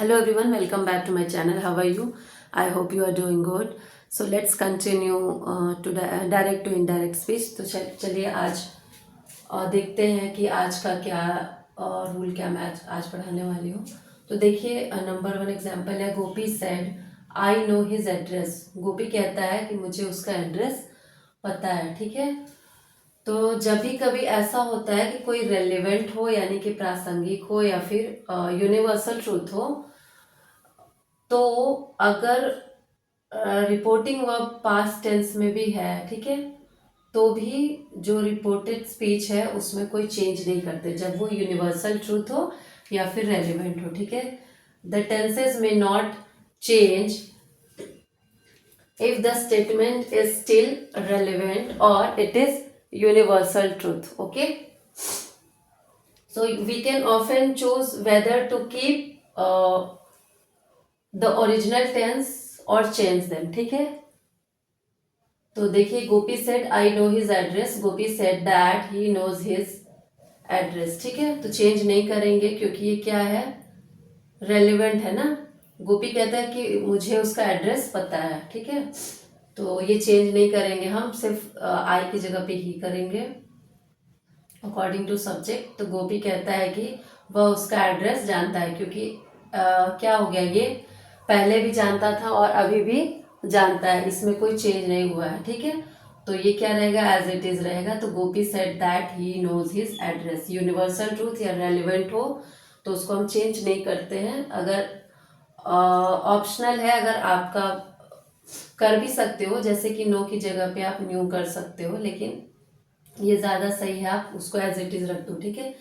Hello everyone, welcome back to my channel. How are you? I hope you are doing good. So let's continue to direct to indirect speech. तो चलिए आज देखते हैं कि आज का क्या रूल क्या मैं आज पढ़ाने वाली हूँ. तो देखिए नंबर 1 एग्जाम्पल है. Gopi said I know his address. Gopi कहता है कि मुझे उसका एड्रेस पता है. ठीक है. तो जब भी कभी ऐसा होता है कि कोई रेलिवेंट हो यानी कि प्रासंगिक हो या फिर यूनिवर्सल ट्रूथ हो, तो अगर रिपोर्टिंग वर्ब पास्ट टेंस में भी है, ठीक है, तो भी जो रिपोर्टेड स्पीच है उसमें कोई चेंज नहीं करते जब वो यूनिवर्सल ट्रूथ हो या फिर रेलिवेंट हो. ठीक है. द टेंसेस में not change if the statement is still relevant or it is universal truth. Okay, so we can often choose whether to keep the original tense or change them. ठीक है. तो देखिए Gopi said I know his address. Gopi said that he knows his address. ठीक है. तो change नहीं करेंगे क्योंकि ये क्या है, रेलिवेंट है ना. गोपी कहता है कि मुझे उसका एड्रेस पता है. ठीक है. तो ये चेंज नहीं करेंगे, हम सिर्फ आई की जगह पे ही करेंगे अकॉर्डिंग टू सब्जेक्ट. तो गोपी कहता है कि वह उसका एड्रेस जानता है क्योंकि क्या हो गया, ये पहले भी जानता था और अभी भी जानता है, इसमें कोई चेंज नहीं हुआ है. ठीक है. तो ये क्या रहेगा, एज इट इज रहेगा. तो Gopi said that he knows his address. Universal truth या रेलिवेंट हो तो उसको हम चेंज नहीं करते हैं. अगर ऑप्शनल है, अगर आपका कर भी सकते हो, जैसे कि नो की जगह पे आप न्यू कर सकते हो, लेकिन ये ज़्यादा सही है आप उसको एज इट इज रख दो. ठीक है.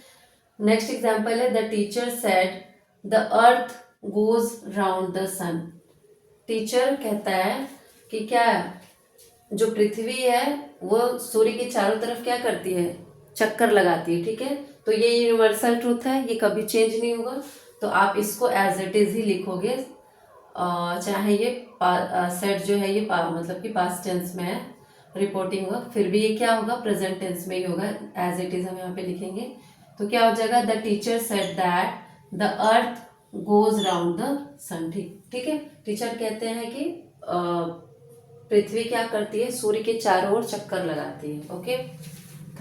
नेक्स्ट एग्जाम्पल है the teacher said the earth goes round the sun. Teacher कहता है कि क्या जो पृथ्वी है वो सूर्य के चारों तरफ क्या करती है, चक्कर लगाती है. ठीक है. तो ये यूनिवर्सल ट्रूथ है, ये कभी चेंज नहीं होगा. तो आप इसको एज इट इज ही लिखोगे, चाहे ये सेट जो है ये मतलब कि पास्ट टेंस में है रिपोर्टिंग वर्क, फिर भी ये क्या होगा, प्रेजेंट टेंस में ही होगा. एज इट इज हम यहाँ पे लिखेंगे. तो क्या हो जाएगा, the teacher said that the earth goes round the sun. ठीक है. टीचर कहते हैं कि पृथ्वी क्या करती है, सूर्य के चारों ओर चक्कर लगाती है. ओके.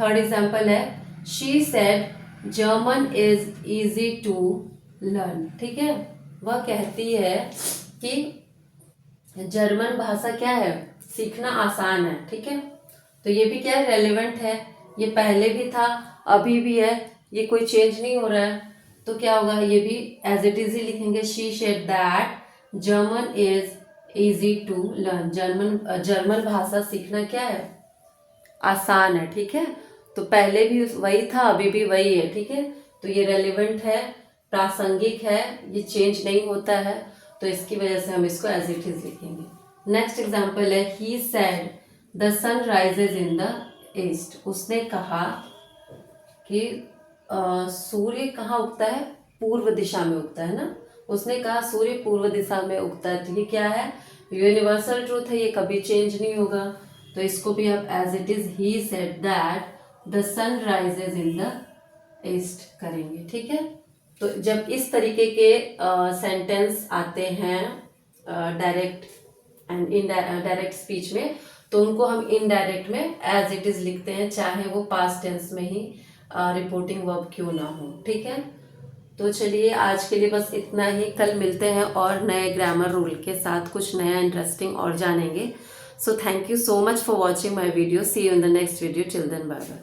थर्ड एग्जाम्पल है she said German is easy to learn. ठीक है. वह कहती है कि जर्मन भाषा क्या है, सीखना आसान है. ठीक है. तो ये भी क्या है, रेलिवेंट है. ये पहले भी था, अभी भी है, ये कोई चेंज नहीं हो रहा है. तो क्या होगा, ये भी एज इट इज ही लिखेंगे. She said that German is easy to learn. German भाषा सीखना क्या है, आसान है. ठीक है. तो पहले भी वही था, अभी भी वही है. ठीक है. तो ये रेलिवेंट है, प्रासंगिक है, ये चेंज नहीं होता है. तो इसकी वजह से हम इसको एज इट इज लिखेंगे. नेक्स्ट एग्जाम्पल है he said the sun rises in the east. उसने कहा कि सूर्य कहाँ उगता है, पूर्व दिशा में उगता है ना. उसने कहा सूर्य पूर्व दिशा में उगता है. तो ये क्या है, यूनिवर्सल ट्रूथ है, ये कभी चेंज नहीं होगा. तो इसको भी आप as it is he said that the sun rises in the east करेंगे. ठीक है. तो जब इस तरीके के सेंटेंस आते हैं डायरेक्ट एंड इनडायरेक्ट स्पीच में, तो उनको हम इनडायरेक्ट में एज इट इज लिखते हैं, चाहे वो पास्ट टेंस में ही रिपोर्टिंग वर्ब क्यों ना हो. ठीक है. तो चलिए आज के लिए बस इतना ही. कल मिलते हैं और नए ग्रामर रूल के साथ, कुछ नया इंटरेस्टिंग और जानेंगे. So thank you so much for watching my video. See you in the next video. Till then bye bye.